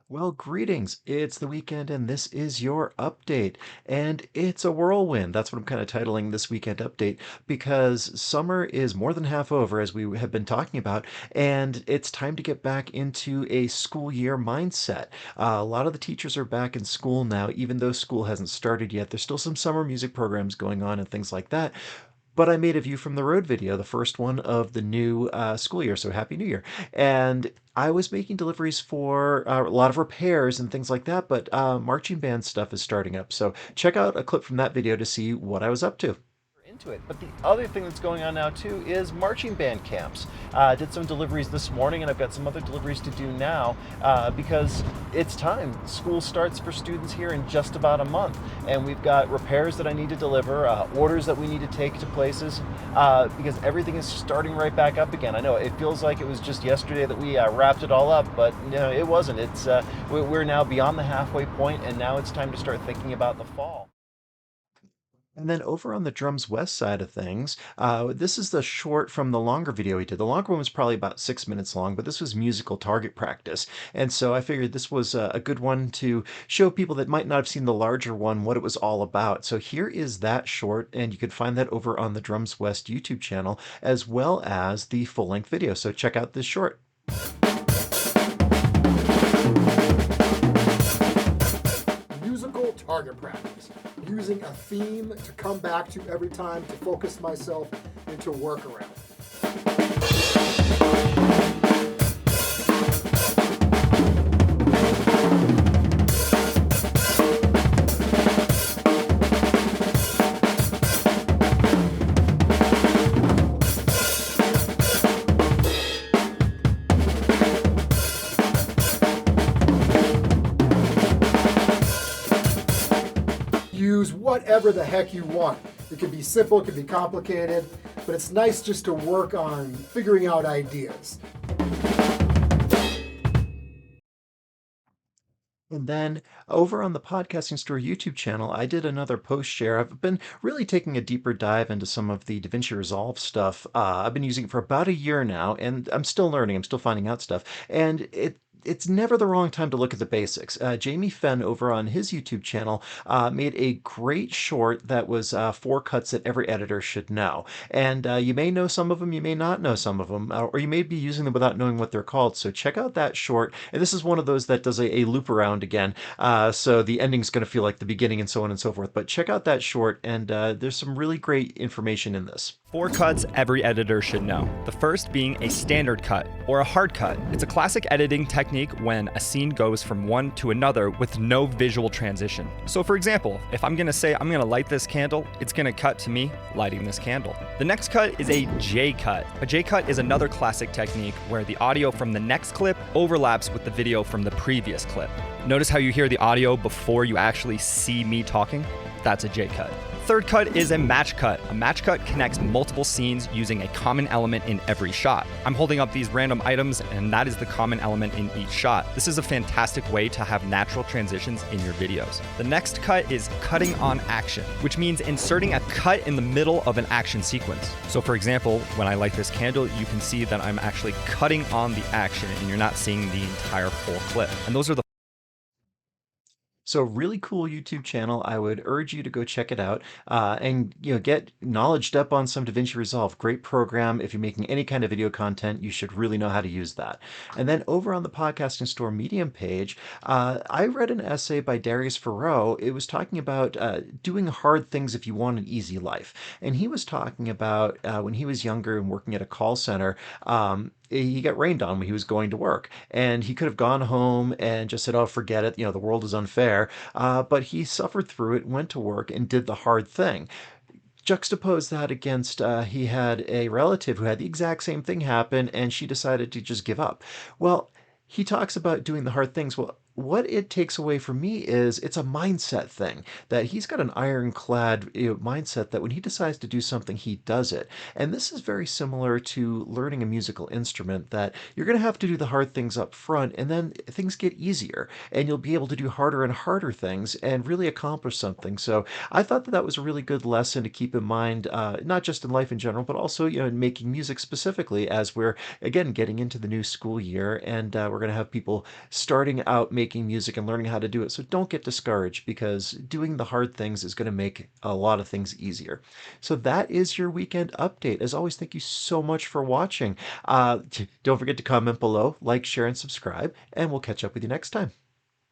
Well, greetings. It's the weekend, and this is your update. And it's a whirlwind. That's what I'm kind of titling this weekend update because summer is more than half over, as we have been talking about, and it's time to get back into a school year mindset. A lot of the teachers are back in school now, even though school hasn't started yet. There's still some summer music programs going on and things like that. But I made a view from the road video, the first one of the new school year. So happy New Year! And I was making deliveries for a lot of repairs and things like that. But marching band stuff is starting up. So check out a clip from that video to see what I was up to. Into it. But the other thing that's going on now too is marching band camps. I did some deliveries this morning, and I've got some other deliveries to do now because it's time. School starts for students here in just about a month, and we've got repairs that I need to deliver, orders that we need to take to places because everything is starting right back up again. I know it feels like it was just yesterday that we wrapped it all up, but no, it wasn't. We're now beyond the halfway point, and now it's time to start thinking about the fall. And then over on the Drums West side of things, this is the short from the longer video we did. The longer one was probably about 6 minutes long, but this was musical target practice. And so I figured this was a good one to show people that might not have seen the larger one what it was all about. So here is that short, and you can find that over on the Drums West YouTube channel, as well as the full-length video. So check out this short. Musical target practice, using a theme to come back to every time to focus myself and to work around. Use whatever the heck you want. It could be simple, it could be complicated, but it's nice just to work on figuring out ideas. And then over on the Podcasting Store YouTube channel, I did another post share. I've been really taking a deeper dive into some of the DaVinci Resolve stuff. I've been using it for about a year now, and I'm still learning. I'm still finding out stuff. And it's never the wrong time to look at the basics. Jamie Fenn over on his YouTube channel made a great short that was 4 cuts that every editor should know. And you may know some of them, you may not know some of them, or you may be using them without knowing what they're called. So check out that short. And this is one of those that does a loop around again. So the ending's going to feel like the beginning and so on and so forth. But check out that short, and there's some really great information in this. 4 cuts every editor should know. The first being a standard cut, or a hard cut. It's a classic editing technique when a scene goes from one to another with no visual transition. So for example, if I'm gonna say I'm gonna light this candle, it's gonna cut to me lighting this candle. The next cut is a J cut. A J cut is another classic technique where the audio from the next clip overlaps with the video from the previous clip. Notice how you hear the audio before you actually see me talking? That's a J cut. Third cut is a match cut. A match cut connects multiple scenes using a common element in every shot. I'm holding up these random items, and that is the common element in each shot. This is a fantastic way to have natural transitions in your videos. The next cut is cutting on action, which means inserting a cut in the middle of an action sequence. So for example, when I light this candle, you can see that I'm actually cutting on the action, and you're not seeing the entire full clip. And those are the So really cool YouTube channel. I would urge you to go check it out and get knowledged up on some DaVinci Resolve. Great program. If you're making any kind of video content, you should really know how to use that. And then over on the Podcasting Store Medium page, I read an essay by Darius Farrow. It was talking about doing hard things if you want an easy life. And he was talking about when he was younger and working at a call center. He got rained on when he was going to work, and he could have gone home and just said, "Oh, forget it. The world is unfair." But he suffered through it, went to work, and did the hard thing. Juxtapose that against he had a relative who had the exact same thing happen, and she decided to just give up. Well, he talks about doing the hard things. Well, what it takes away from me is it's a mindset thing, that he's got an ironclad mindset that when he decides to do something, he does it. And this is very similar to learning a musical instrument, that you're going to have to do the hard things up front, and then things get easier, and you'll be able to do harder and harder things and really accomplish something. So I thought that that was a really good lesson to keep in mind, not just in life in general, but also in making music specifically, as we're again getting into the new school year, and we're going to have people starting out making making music and learning how to do it. So don't get discouraged, because doing the hard things is going to make a lot of things easier. So that is your weekend update. As always, thank you so much for watching. Don't forget to comment below, like, share, and subscribe, and we'll catch up with you next time.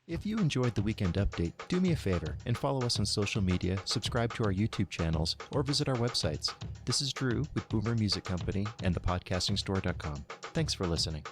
If you enjoyed the Weekend Update, do me a favor and follow us on social media, subscribe to our YouTube channels, or visit our websites. This is Drew with Boomer Music Company and thepodcastingstore.com. Thanks for listening.